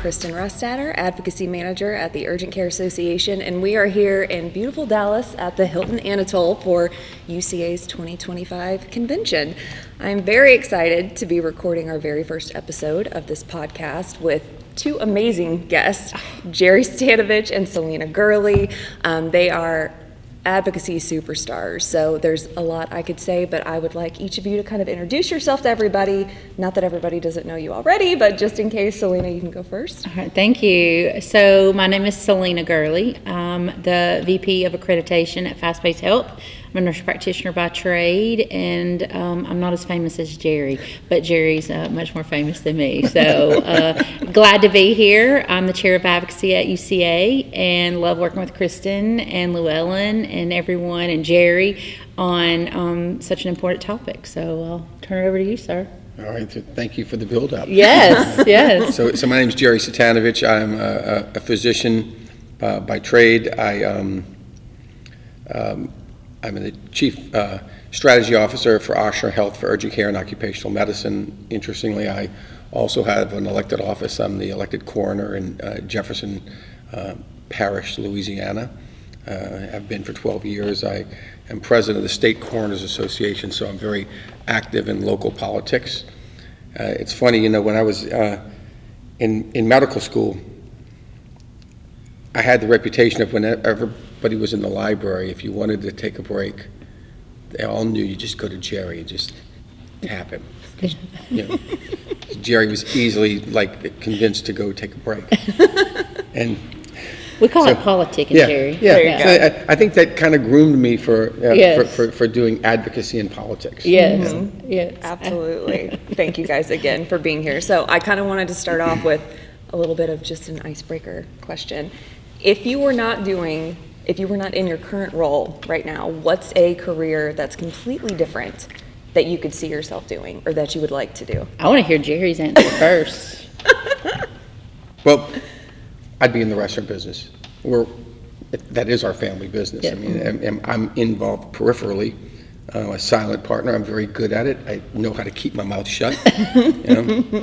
Kristin Rastatter, Advocacy Manager at the Urgent Care Association, and we are here in beautiful Dallas at the Hilton Anatole for UCA's 2025 convention. I'm very excited to be recording our very first episode of this podcast with two amazing guests, Gerry Cvitanovich and Selena Gurley. They are advocacy superstars, so there's a lot I could say, but I would like each of you to kind of introduce yourself to everybody. Not that everybody doesn't know you already, but just in case, Selena, you can go first. All right, thank you. So my name is Selena Gurley. I'm the VP of Accreditation at Fast Pace Health. I'm a nurse practitioner by trade, and I'm not as famous as Gerry, but Gerry's much more famous than me. So glad to be here. I'm the chair of advocacy at UCA and love working with Kristin and Llewellyn and everyone and Gerry on such an important topic. So I'll turn it over to you, sir. All right, thank you for the build-up. Yes, yes. So my name is Gerry Cvitanovich. I'm a physician by trade. I'm the Chief Strategy Officer for Ochsner Health for Urgent Care and Occupational Medicine. Interestingly, I also have an elected office. I'm the elected coroner in Jefferson Parish, Louisiana. I've been for 12 years. I am president of the State Coroners Association, so I'm very active in local politics. It's funny, when I was in medical school, I had the reputation of whenever everybody was in the library, if you wanted to take a break, they all knew you just go to Gerry and just tap him. Gerry was easily convinced to go take a break. And we call it politicking, Gerry. Yeah. So I think that kind of groomed me for doing advocacy in politics. Yes, yes, absolutely. Thank you guys again for being here. So I kind of wanted to start off with a little bit of just an icebreaker question. If you were not in your current role right now, what's a career that's completely different that you could see yourself doing or that you would like to do? I want to hear Gerry's answer first. Well, I'd be in the restaurant business. That is our family business. Yeah. I mean, I'm involved peripherally. A silent partner. I'm very good at it. I know how to keep my mouth shut.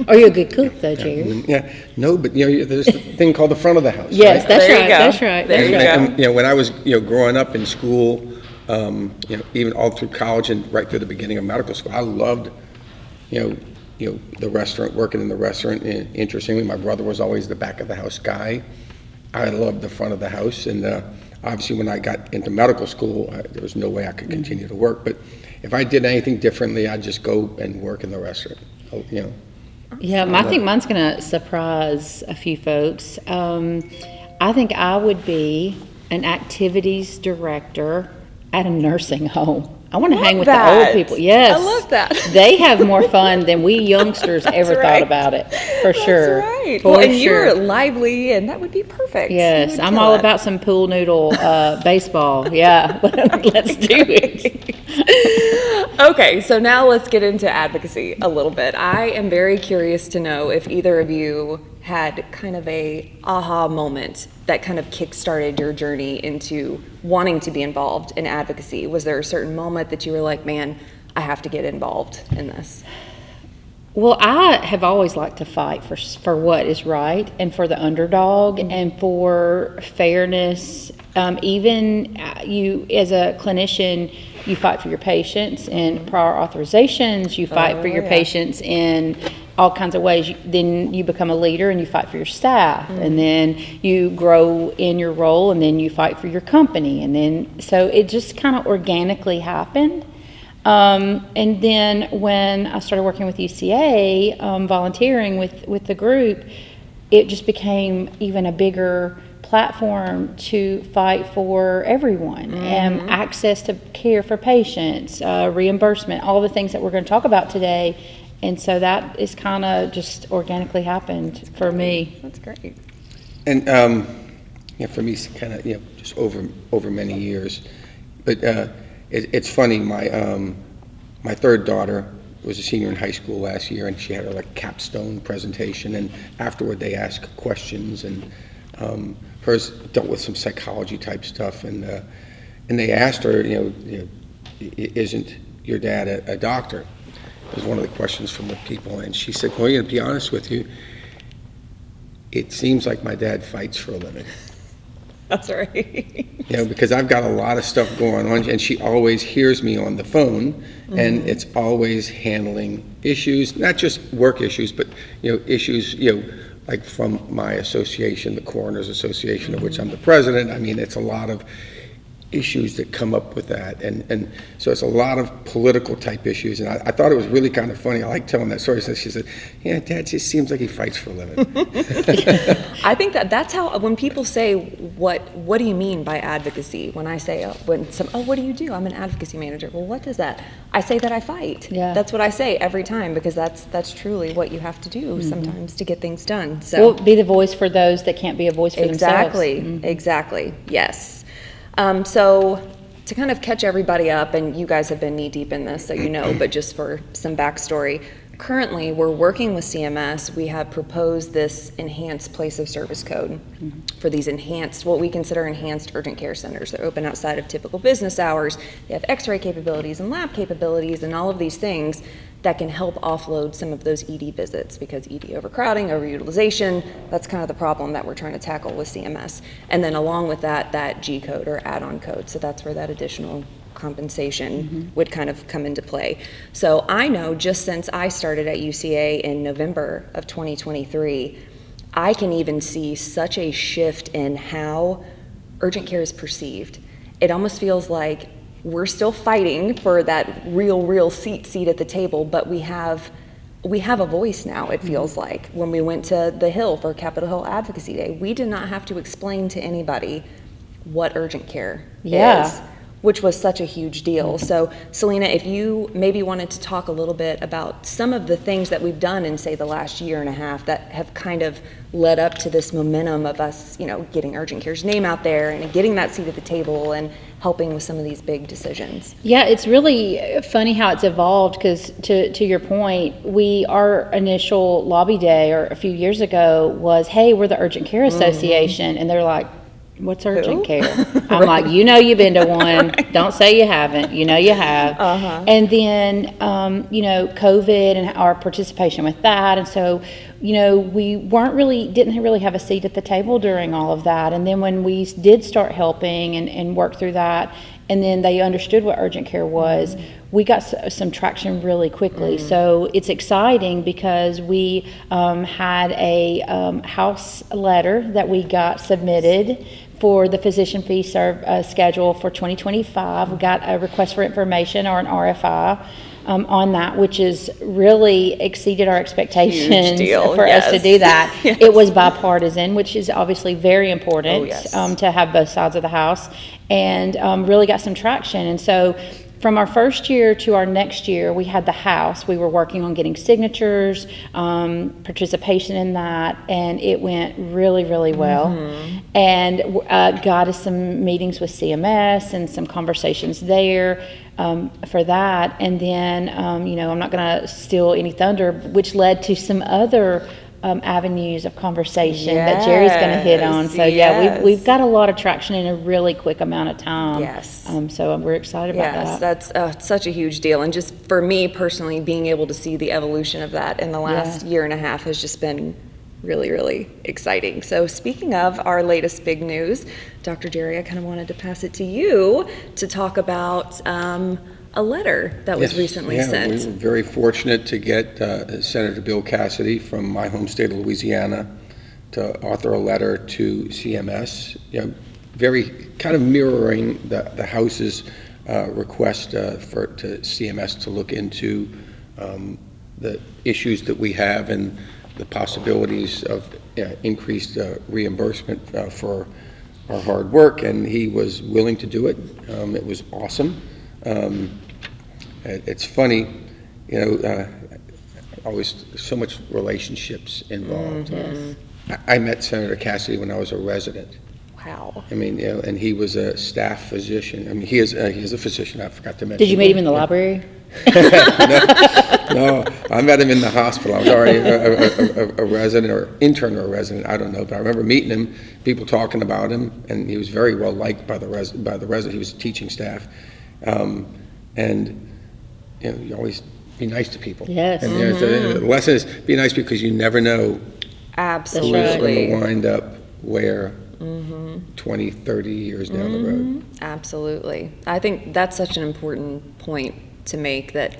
Are you a good cook, though, Gerry? Yeah. No, but there's a thing called the front of the house. Yes, right? that's there right. That's right. There you go. And, when I was growing up in school, even all through college and right through the beginning of medical school, I loved the restaurant, working in the restaurant. And interestingly, my brother was always the back of the house guy. I loved the front of the house, and obviously, when I got into medical school, there was no way I could continue to work. But if I did anything differently, I'd just go and work in the restaurant. Yeah, I think mine's going to surprise a few folks. I think I would be an activities director at a nursing home. I want to hang with the old people. Yes. I love that. They have more fun than we youngsters ever thought about it, for sure. That's right. For and sure. You're lively, and that would be perfect. Yes, I'm all about some pool noodle baseball. Yeah, let's do it. Okay, so now let's get into advocacy a little bit. I am very curious to know if either of you had kind of a aha moment that kind of kick-started your journey into wanting to be involved in advocacy. Was there a certain moment that you were like, man, I have to get involved in this? Well, I have always liked to fight for what is right and for the underdog and for fairness. Even you, as a clinician, you fight for your patients in prior authorizations. You fight for your patients in all kinds of ways. Then you become a leader and you fight for your staff, and then you grow in your role, and then you fight for your company, and then so it just kind of organically happened. And then when I started working with UCA, volunteering with the group, it just became even a bigger platform to fight for everyone, and access to care for patients, reimbursement, all the things that we're going to talk about today. And so that is kind of just organically happened for me. That's great. And for me, it's kind of just over many years. But it's funny. My third daughter was a senior in high school last year, and she had her capstone presentation. And afterward, they asked questions, and hers dealt with some psychology type stuff. And they asked her, isn't your dad a doctor? Was one of the questions from the people, and she said, well, to be honest with you, it seems like my dad fights for a living. That's right. Because I've got a lot of stuff going on, and she always hears me on the phone, and it's always handling issues, not just work issues, but, issues, like from my association, the Coroners Association, of which I'm the president. I mean, it's a lot of issues that come up with that, and so it's a lot of political type issues, and I thought it was really kind of funny. I like telling that story. So she said, "Yeah, Dad just seems like he fights for a living." I think that's how, when people say, what do you mean by advocacy? When I say, what do you do? I'm an advocacy manager. Well, what does that? I say that I fight. Yeah. That's what I say every time, because that's truly what you have to do sometimes to get things done. So Well, be the voice for those that can't be a voice for themselves. Exactly. Yes. So to kind of catch everybody up, and you guys have been knee deep in this, so but just for some backstory, currently we're working with CMS. We have proposed this enhanced place of service code for these what we consider enhanced urgent care centers. They're open outside of typical business hours. They have x-ray capabilities and lab capabilities and all of these things that can help offload some of those ED visits, because ED overcrowding, overutilization, that's kind of the problem that we're trying to tackle with CMS. And then along with that G code or add-on code. So that's where that additional compensation would kind of come into play. So I know just since I started at UCA in November of 2023, I can even see such a shift in how urgent care is perceived. It almost feels like we're still fighting for that real seat at the table, but we have a voice now, it feels like. When we went to the Hill for Capitol Hill Advocacy Day, we did not have to explain to anybody what urgent care is, which was such a huge deal. So Selena, if you maybe wanted to talk a little bit about some of the things that we've done in, say, the last year and a half that have kind of led up to this momentum of us, getting urgent care's name out there and getting that seat at the table and helping with some of these big decisions. Yeah, it's really funny how it's evolved, because to your point, our initial lobby day, or a few years ago, was, hey, we're the Urgent Care Association. And they're like, what's urgent care? I'm like, you've been to one. Right. Don't say you haven't. You have. And then, COVID and our participation with that. And so, we didn't really have a seat at the table during all of that. And then when we did start helping and work through that, and then they understood what urgent care was, we got some traction really quickly. So it's exciting, because we had a House letter that we got submitted for the physician fee schedule for 2025. We got a request for information, or an RFI, on that, which is really exceeded our expectations for us to do that. Yes. It was bipartisan, which is obviously very important to have both sides of the House, and really got some traction. And so from our first year to our next year, we had the House. We were working on getting signatures, participation in that, and it went really, really well. And got us some meetings with CMS and some conversations there for that. And then, I'm not going to steal any thunder, which led to some other avenues of conversation that Gerry's going to hit on. So we've got a lot of traction in a really quick amount of time. Yes. So we're excited about that. Yes, that's such a huge deal. And just for me personally, being able to see the evolution of that in the last year and a half has just been really, really exciting. So speaking of our latest big news, Dr. Gerry, I kind of wanted to pass it to you to talk about a letter that was recently sent. We were very fortunate to get Senator Bill Cassidy from my home state of Louisiana to author a letter to CMS, very kind of mirroring the House's request to CMS to look into the issues that we have and the possibilities of increased reimbursement for our hard work, and he was willing to do it. It was awesome. It's funny, always so much relationships involved. I met Senator Cassidy when I was a resident. Wow. I mean, and he was a staff physician. I mean, he is a physician. I forgot to mention. Did you meet him in the library? No, I met him in the hospital. I was already a resident or intern or a resident. I don't know, but I remember meeting him, people talking about him, and he was very well liked by the resident. He was teaching staff, and you always be nice to people. Yes. And the lesson is be nice, because you never know Absolutely. Who's going to wind up where 20, 30 years down the road. Absolutely. I think that's such an important point to make, that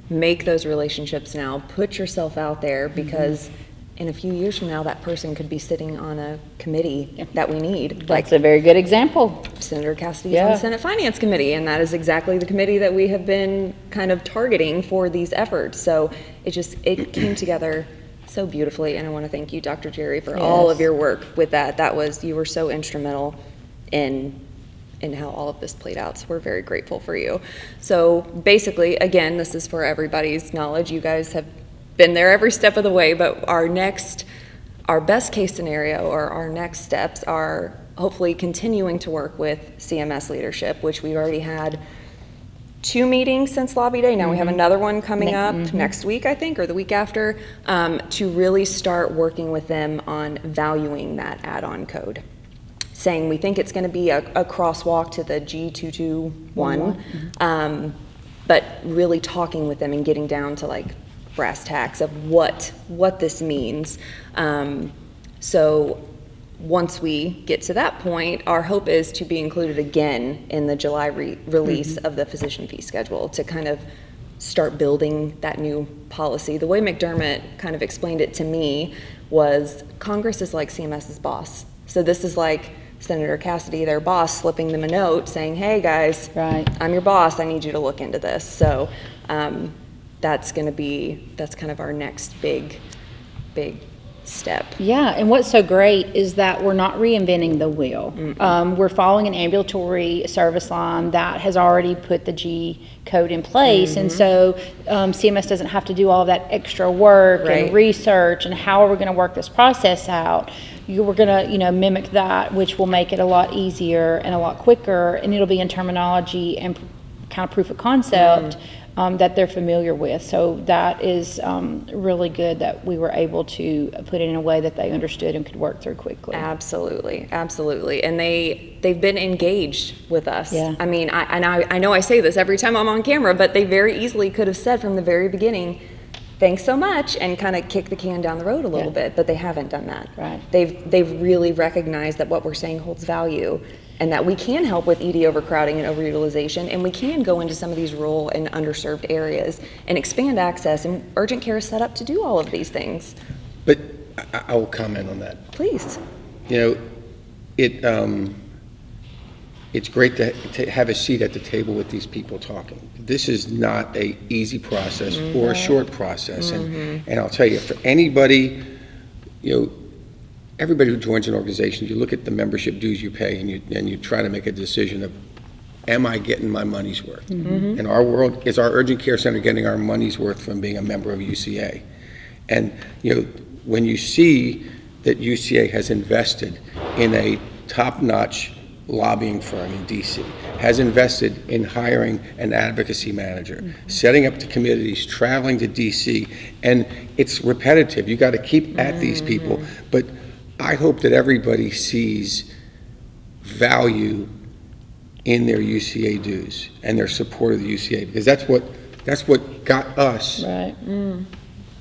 make those relationships now, put yourself out there, because in a few years from now, that person could be sitting on a committee that we need. That's a very good example. Senator Cassidy is on the Senate Finance Committee, and that is exactly the committee that we have been kind of targeting for these efforts. So it came together so beautifully, and I want to thank you, Dr. Gerry, for all of your work with that. You were so instrumental in how all of this played out, so we're very grateful for you. So basically, again, this is for everybody's knowledge. You guys have been there every step of the way, but our best case scenario, or our next steps, are hopefully continuing to work with CMS leadership, which we've already had 2 meetings since Lobby Day. Now we have another one coming up next week, I think, or the week after, to really start working with them on valuing that add-on code. Saying we think it's going to be a crosswalk to the G221, but really talking with them and getting down to like brass tacks of what this means. So once we get to that point, our hope is to be included again in the July release of the physician fee schedule, to kind of start building that new policy. The way McDermott kind of explained it to me was Congress is like CMS's boss. So this is like Senator Cassidy, their boss, slipping them a note saying, hey guys, I'm your boss, I need you to look into this. So that's kind of our next big step. Yeah, and what's so great is that we're not reinventing the wheel. We're following an ambulatory service line that has already put the G code in place, and so CMS doesn't have to do all of that extra work and research, and how are we going to work this process out. We're going to mimic that, which will make it a lot easier and a lot quicker, and it'll be in terminology and kind of proof of concept that they're familiar with. So that is really good that we were able to put it in a way that they understood and could work through quickly. Absolutely. And they've been engaged with us. Yeah. I mean, I know I say this every time I'm on camera, but they very easily could have said from the very beginning, thanks so much, and kind of kick the can down the road a little bit, but they haven't done that. Right. They've really recognized that what we're saying holds value, and that we can help with ED overcrowding and overutilization, and we can go into some of these rural and underserved areas and expand access, and urgent care is set up to do all of these things. But I will comment on that. Please. It's great to have a seat at the table with these people talking. This is not an easy process or a short process. And I'll tell you, for anybody, everybody who joins an organization, you look at the membership dues you pay, and you try to make a decision of, am I getting my money's worth? In our world, is our urgent care center getting our money's worth from being a member of UCA? And when you see that UCA has invested in a top-notch lobbying firm in DC, has invested in hiring an advocacy manager, setting up the committees, traveling to DC, and it's repetitive. You got to keep at these people, but I hope that everybody sees value in their UCA dues and their support of the UCA, because that's what got us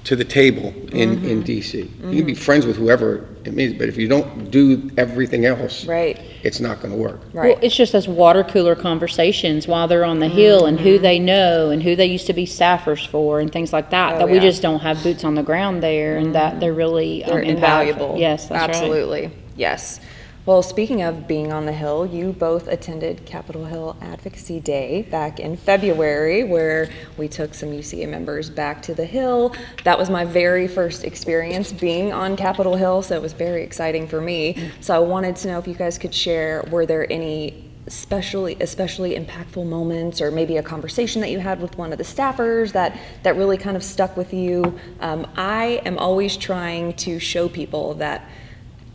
to the table in DC. You can be friends with whoever it means, but if you don't do everything else, it's not going to work. Well, it's just those water cooler conversations while they're on the Hill, and who they know and who they used to be staffers for and things like that, we just don't have boots on the ground there, and that they're really invaluable. Yes, that's absolutely. Yes. Well, speaking of being on the Hill, you both attended Capitol Hill Advocacy Day back in February, where we took some UCA members back to the Hill. That was my very first experience being on Capitol Hill, so it was very exciting for me. So I wanted to know if you guys could share, were there any especially impactful moments, or maybe a conversation that you had with one of the staffers that really kind of stuck with you? I am always trying to show people that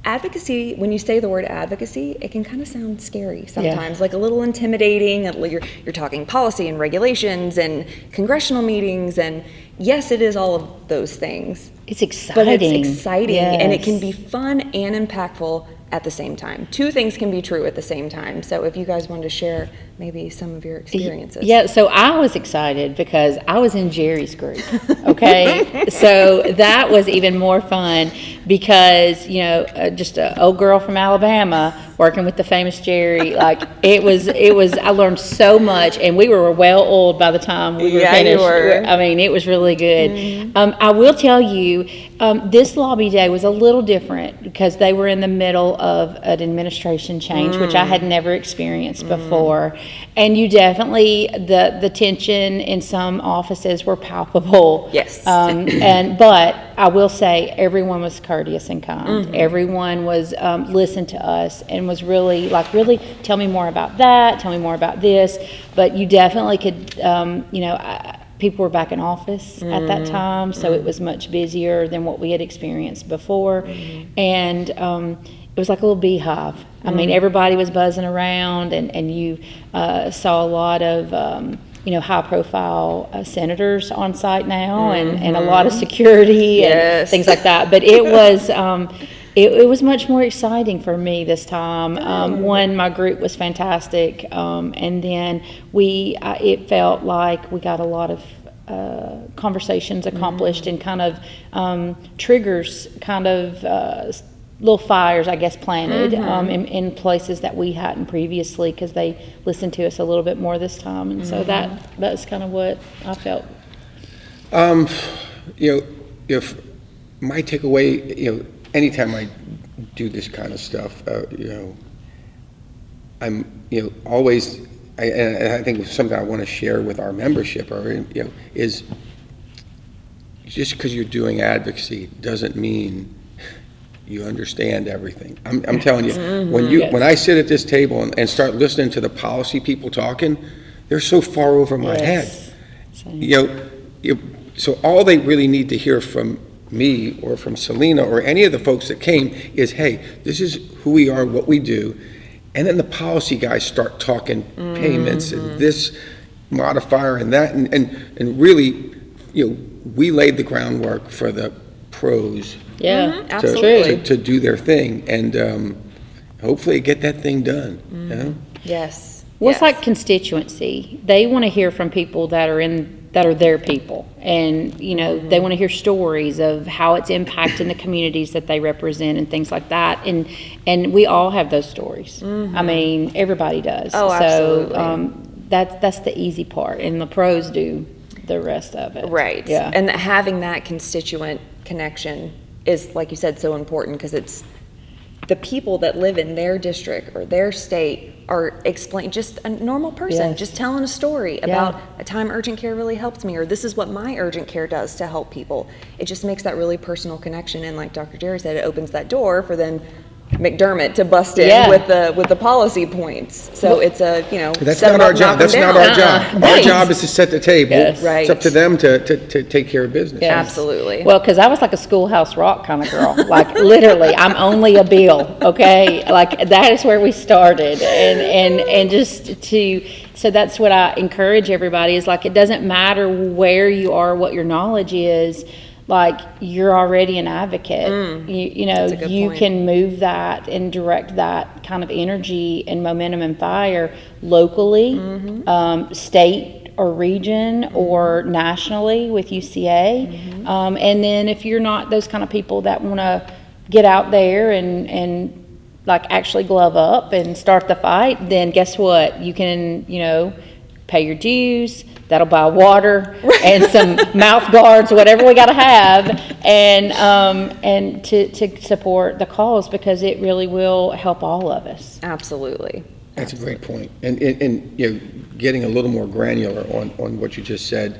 advocacy, when you say the word advocacy, it can kind of sound scary sometimes, like a little intimidating. You're talking policy and regulations and congressional meetings, and yes, it is all of those things. It's exciting. But it's exciting, and it can be fun and impactful at the same time. Two things can be true at the same time. So if you guys wanted to share maybe some of your experiences. Yeah, so I was excited because I was in Gerry's group, okay? So that was even more fun because, just an old girl from Alabama working with the famous Gerry, like it was, I learned so much, and we were well oiled by the time we were finished. You were. I mean, it was really good. Mm-hmm. I will tell you, this lobby day was a little different because they were in the middle of an administration change, which I had never experienced before. And you definitely, the tension in some offices were palpable. Yes. But I will say everyone was courteous and kind. Everyone was listened to us and was really tell me more about that, tell me more about this. But you definitely could, people were back in office at that time, so it was much busier than what we had experienced before. And it was like a little beehive. I mean, everybody was buzzing around, and you saw a lot of, high-profile senators on site now, and a lot of security and things like that. But it was it was much more exciting for me this time. One, my group was fantastic, and then it felt like we got a lot of conversations accomplished and kind of triggers, kind of little fires, I guess, planted in places that we hadn't previously because they listened to us a little bit more this time. And so that's kind of what I felt. If my takeaway, anytime I do this kind of stuff, I'm, always, and I think it's something I want to share with our membership, is just because you're doing advocacy doesn't mean you understand everything. I'm telling you, when I sit at this table and start listening to the policy people talking, they're so far over my head. So all they really need to hear from me or from Selena or any of the folks that came is, hey, this is who we are, what we do. And then the policy guys start talking payments and this modifier and that. And really, we laid the groundwork for the pros to do their thing. And hopefully get that thing done. Yes. Well, it's like constituency. They want to hear from people that are their people, and they want to hear stories of how it's impacting the communities that they represent and things like that. And we all have those stories. I mean, everybody does. Oh, absolutely. So that's the easy part, and the pros do the rest of it. Right. Yeah. And having that constituent connection is, like you said, so important because it's the people that live in their district or their state are just a normal person, just telling a story about a time urgent care really helped me, or this is what my urgent care does to help people. It just makes that really personal connection, and like Dr. Gerry said, it opens that door for then McDermott to bust in with the policy points. So it's a that's not our job. That's not our job. Our job is to set the table. Yes. Right. It's up to them to take care of business. Yes. Absolutely. Well, because I was like a Schoolhouse Rock kind of girl. Like literally, I'm only a bill. Okay, like that is where we started, and just to. So that's what I encourage everybody is like it doesn't matter where you are, what your knowledge is. Like you're already an advocate. You can move that and direct that kind of energy and momentum and fire locally, state or region or nationally with UCA. And then if you're not those kind of people that want to get out there and like actually glove up and start the fight, then guess what? You can, pay your dues. That'll buy water and some mouth guards, whatever we got to have, and to support the cause because it really will help all of us. Absolutely. That's a great point. And getting a little more granular on what you just said,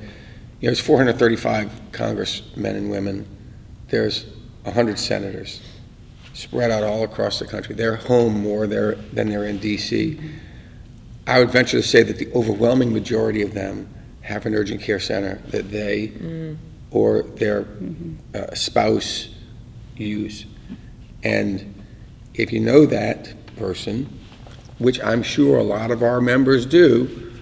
there's 435 congressmen and women. There's 100 senators spread out all across the country. They're home more there than they're in D.C. I would venture to say that the overwhelming majority of them have an urgent care center that they or their spouse use. And if you know that person, which I'm sure a lot of our members do,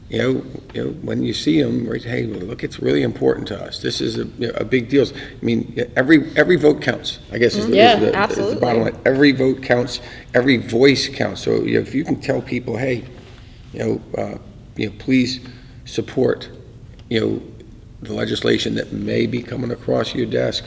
when you see them, right, hey, look, it's really important to us. This is a big deal. I mean, every vote counts, I guess is the bottom line. Every vote counts, every voice counts. So if you can tell people, hey, please support, the legislation that may be coming across your desk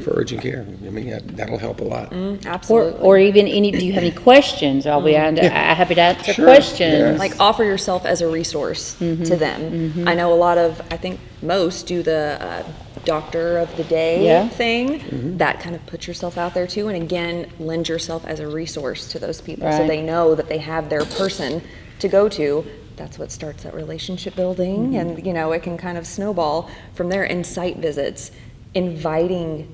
for urgent care. I mean, that'll help a lot. Absolutely. Or even do you have any questions? I'll be happy to answer questions. Yeah. Like offer yourself as a resource to them. I know I think most do the doctor of the day thing. That kind of puts yourself out there too. And again, lend yourself as a resource to those people so they know that they have their person to go to. That's what starts that relationship building, and it can kind of snowball from there. And site visits, inviting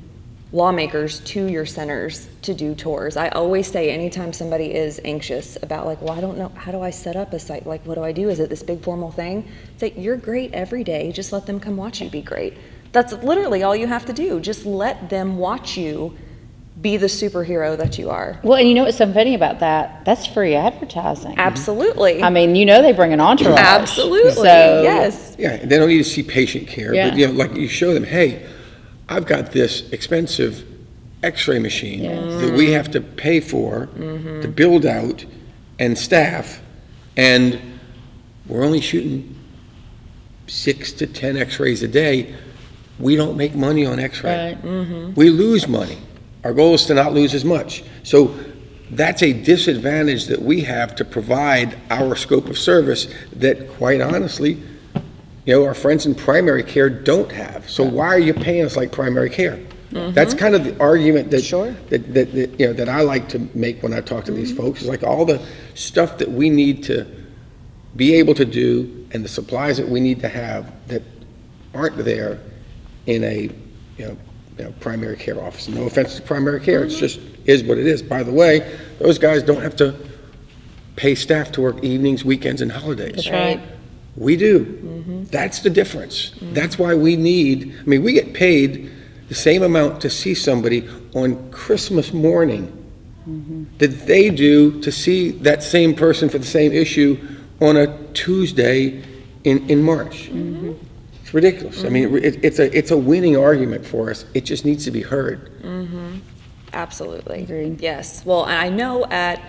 lawmakers to your centers to do tours. I always say anytime somebody is anxious about I don't know, how do I set up a site? What do I do? Is it this big formal thing? Say, you're great every day. Just let them come watch you be great. That's literally all you have to do. Just let them watch you be the superhero that you are. Well, and what's so funny about that? That's free advertising. Absolutely. I mean, they bring an entourage. Absolutely. So, yes. Yeah, they don't need to see patient care, but you show them, hey, I've got this expensive X-ray machine that we have to pay for to build out and staff, and we're only shooting 6 to 10 X-rays a day. We don't make money on X-ray. Right. We lose money. Our goal is to not lose as much. So that's a disadvantage that we have to provide our scope of service that, quite honestly, our friends in primary care don't have. So why are you paying us like primary care? That's kind of the argument that I like to make when I talk to these folks. Is like all the stuff that we need to be able to do and the supplies that we need to have that aren't there in a primary care office. No offense to primary care, it's just is what it is. By the way, those guys don't have to pay staff to work evenings, weekends, and holidays. That's right. We do. That's the difference. That's why we get paid the same amount to see somebody on Christmas morning that they do to see that same person for the same issue on a Tuesday in March. It's ridiculous. I mean, it's a winning argument for us. It just needs to be heard. Absolutely. Agreed. Yes. Well, and I know at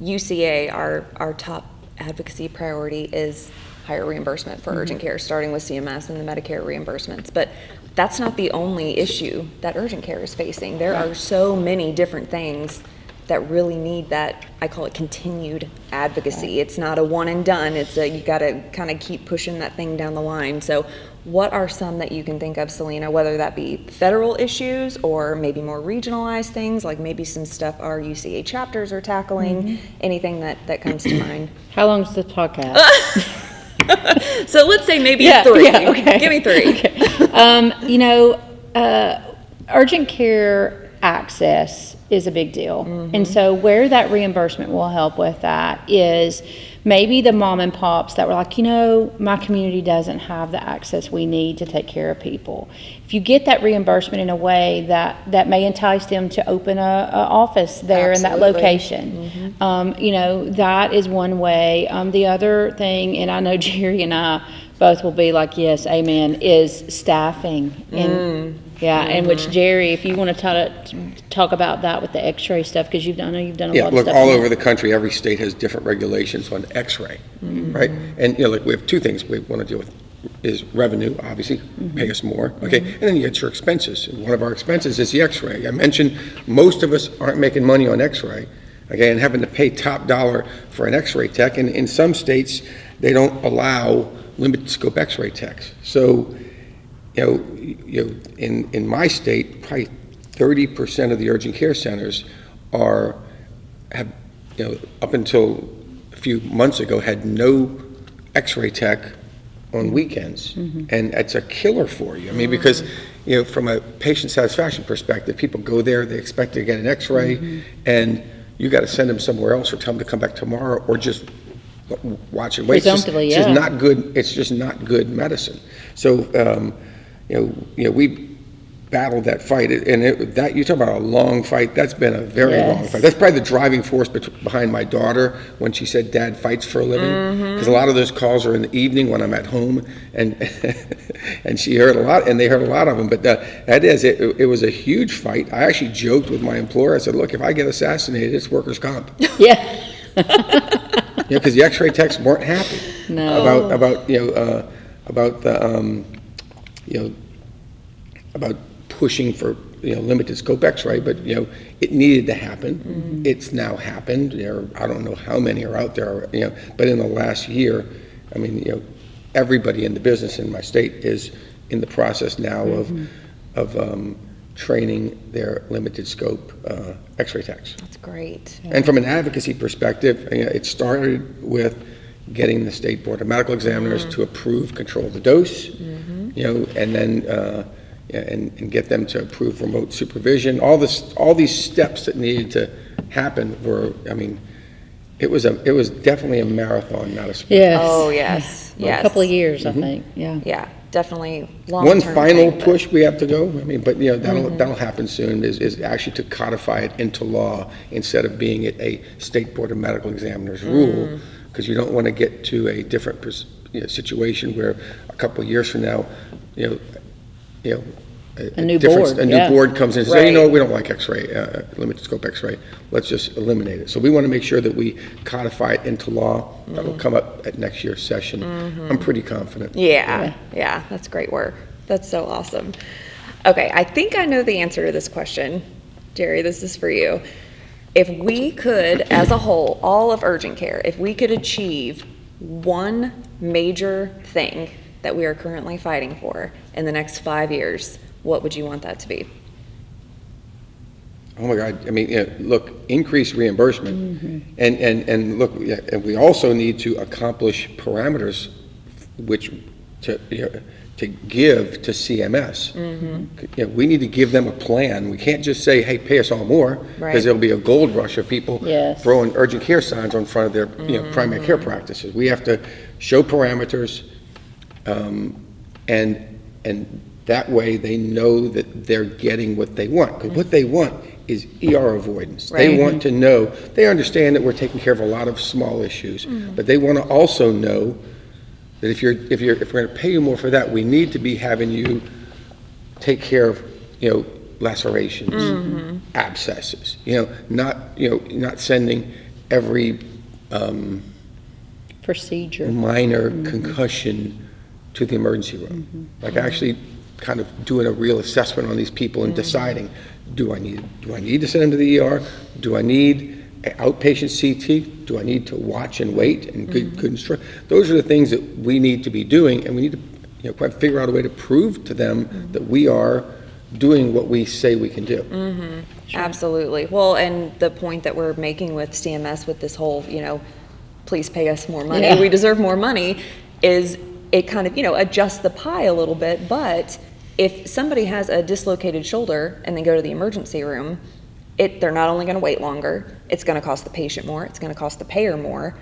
UCA, our top advocacy priority is higher reimbursement for urgent care, starting with CMS and the Medicare reimbursements. But that's not the only issue that urgent care is facing. There are so many different things that really need that, I call it continued advocacy. It's not a one and done. You got to kind of keep pushing that thing down the line. So what are some that you can think of, Selena, whether that be federal issues or maybe more regionalized things, like maybe some stuff our UCA chapters are tackling, anything that comes to mind? How long is the podcast? So let's say maybe 3. Yeah, okay. Give me 3. Okay. Urgent care access is a big deal. And so where that reimbursement will help with that is maybe the mom and pops that were like, my community doesn't have the access we need to take care of people. If you get that reimbursement in a way that may entice them to open a office there in that location, that is one way. The other thing, and I know Gerry and I both will be like, yes, amen, is staffing. And which Gerry, if you want to talk about that with the X-ray stuff, because I know you've done a lot of stuff. All over the country, every state has different regulations on X-ray, right? And we have 2 things we want to deal with: is revenue, obviously, pay us more, okay, and then you get your expenses. And one of our expenses is the X-ray. I mentioned most of us aren't making money on X-ray, okay, and having to pay top dollar for an X-ray tech. And in some states, they don't allow limited scope X-ray techs. So, in my state, probably 30% of the urgent care centers have up until a few months ago had no X-ray tech on weekends, and it's a killer for you. I mean, because from a patient satisfaction perspective, people go there, they expect to get an X-ray, and you got to send them somewhere else or tell them to come back tomorrow, or just watch and wait. It's just not good. It's just not good medicine. So, we battled that fight, that you talk about a long fight. That's been a very long fight. That's probably the driving force behind my daughter when she said, "Dad fights for a living," because a lot of those calls are in the evening when I'm at home, and and she heard a lot, and they heard a lot of them. But it was a huge fight. I actually joked with my employer. I said, "Look, if I get assassinated, it's workers' comp." Yeah. Because the X-ray techs weren't happy about pushing for limited scope X-ray, but it needed to happen. It's now happened. I don't know how many are out there, but in the last year, I mean, everybody in the business in my state is in the process now of training their limited scope X-ray techs. That's great. And from an advocacy perspective, it started with getting the State Board of Medical Examiners to approve control of the dose, and then and get them to approve remote supervision. All these steps that needed to happen were, I mean, it was definitely a marathon, not a sprint. Yes. Oh yes, Well, yes. a couple of years, I think. Yeah. Yeah, definitely long. One final push we have to go. I mean, but that'll happen soon. Is actually to codify it into law instead of being a State Board of Medical Examiners rule, because you don't want to get to a different situation where a couple of years from now, a new board comes in and says, we don't like X-ray, limited scope X-ray. Let's just eliminate it. So we want to make sure that we codify it into law. That'll come up at next year's session. I'm pretty confident. Yeah, that's great work. That's so awesome. Okay, I think I know the answer to this question. Gerry, this is for you. If we could, as a whole, all of urgent care, if we could achieve one major thing that we are currently fighting for in the next 5 years, what would you want that to be? Oh my God! I mean, look, increased reimbursement, and look, and we also need to accomplish parameters, which to give to CMS. We need to give them a plan. We can't just say, "Hey, pay us all more," because there'll be a gold rush of people throwing urgent care signs on front of their primary care practices. We have to show parameters, and that way they know that they're getting what they want. Because what they want is ER avoidance. They want to know, they understand that we're taking care of a lot of small issues, but they want to also know that if we're going to pay you more for that, we need to be having you take care of, lacerations, abscesses, not sending every procedure, minor concussion to the emergency room. Like actually kind of doing a real assessment on these people and deciding, do I need to send them to the ER? Do I need outpatient CT? Do I need to watch and wait and good instruction? Those are the things that we need to be doing, and we need to quite figure out a way to prove to them that we are doing what we say we can do. Sure. Absolutely. Well, and the point that we're making with CMS with this whole, please pay us more money, we deserve more money, is it kind of, adjusts the pie a little bit. But if somebody has a dislocated shoulder and they go to the emergency room, they're not only going to wait longer, it's going to cost the patient more, it's going to cost the payer more,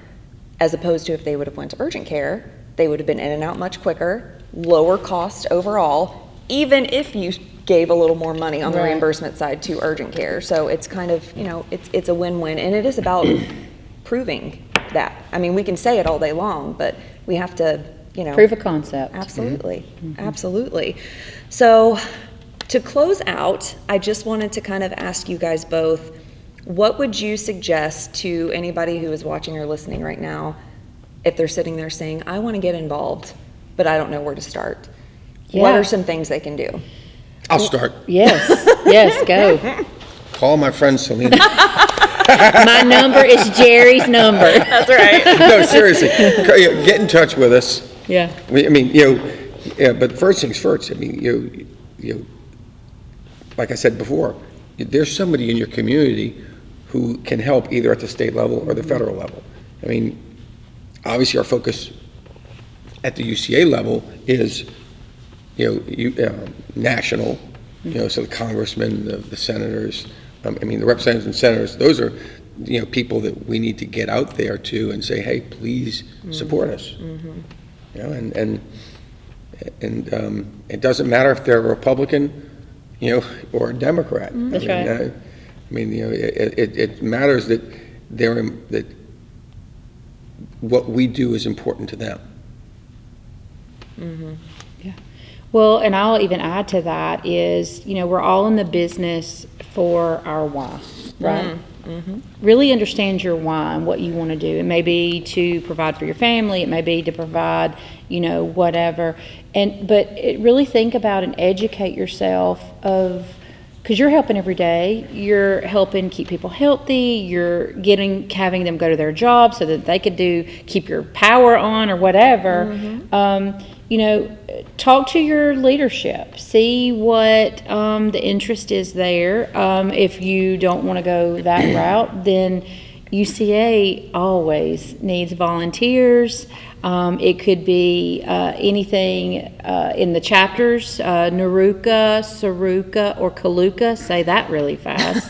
as opposed to if they would have went to urgent care, they would have been in and out much quicker, lower cost overall, even if you gave a little more money on the reimbursement side to urgent care. So it's kind of, it's a win-win, and it is about proving that. I mean, we can say it all day long, but we have to, prove a concept. Absolutely. Absolutely. So to close out, I just wanted to kind of ask you guys both, what would you suggest to anybody who is watching or listening right now if they're sitting there saying, I want to get involved, but I don't know where to start? What are some things they can do? I'll start. Yes, go. Call my friend Selena. My number is Gerry's number. That's right. No, seriously, get in touch with us. Yeah. But first things first. I mean, like I said before, there's somebody in your community who can help either at the state level or the federal level. I mean, obviously our focus at the UCA level is, national. So the congressmen, the senators, the representatives and senators. Those are, people that we need to get out there to and say, hey, please support us. And it doesn't matter if they're a Republican or a Democrat. That's right. It matters that that what we do is important to them. Yeah. Well, and I'll even add to that is, we're all in the business for our why, right? Really understand your why and what you want to do. It may be to provide for your family. It may be to provide, whatever. But really think about and educate yourself because you're helping every day. You're helping keep people healthy. You're having them go to their job so that they could keep your power on or whatever. Talk to your leadership. See what the interest is there. If you don't want to go that route, then UCA always needs volunteers. It could be anything in the chapters, Naruka, Saruka, or Kaluka. Say that really fast.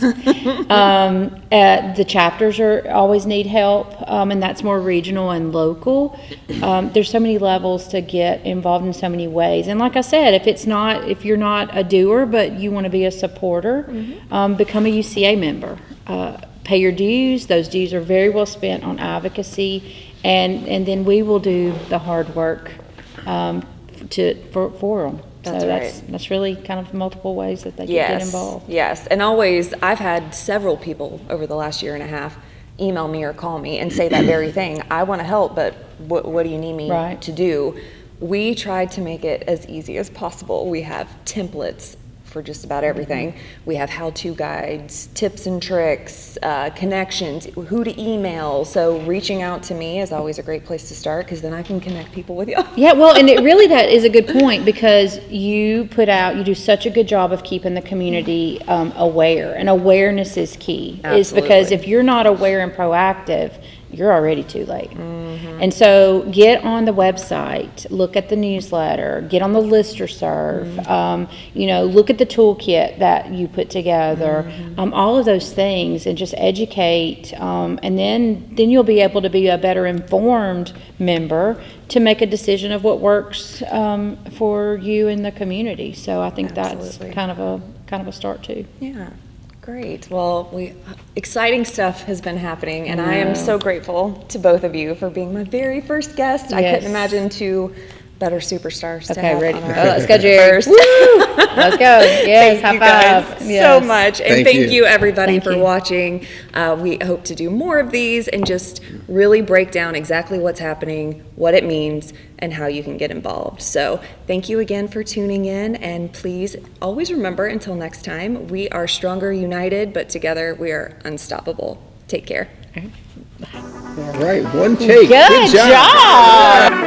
The chapters always need help, and that's more regional and local. There's so many levels to get involved in so many ways. And like I said, if you're not a doer, but you want to be a supporter, become a UCA member. Pay your dues. Those dues are very well spent on advocacy. And then we will do the hard work for them. That's really kind of multiple ways that they can get involved. Yes, and always, I've had several people over the last year and a half email me or call me and say that very thing. I want to help, but what do you need me to do? We tried to make it as easy as possible. We have templates for just about everything. We have how-to guides, tips and tricks, connections, who to email. So reaching out to me is always a great place to start because then I can connect people with you. Yeah, well, and that is a good point because you do such a good job of keeping the community aware, and awareness is key. Absolutely. Is because if you're not aware and proactive, you're already too late. And so get on the website, look at the newsletter, get on the listserv, look at the toolkit that you put together, all of those things, and just educate, and then you'll be able to be a better informed member to make a decision of what works for you in the community. So I think that's kind of a start too. Yeah. Great. Well, exciting stuff has been happening, and I am so grateful to both of you for being my very first guest. Yes. I couldn't imagine two better superstars to have ready. on our Let's go, Gerry. Let's go. Yes, thank you high five. So much. And thank you everybody for you. watching. We hope to do more of these and just really break down exactly what's happening, what it means, and how you can get involved. So thank you again for tuning in, and please always remember, until next time, we are stronger united, but together we are unstoppable. Take care. All right, one take. Good job.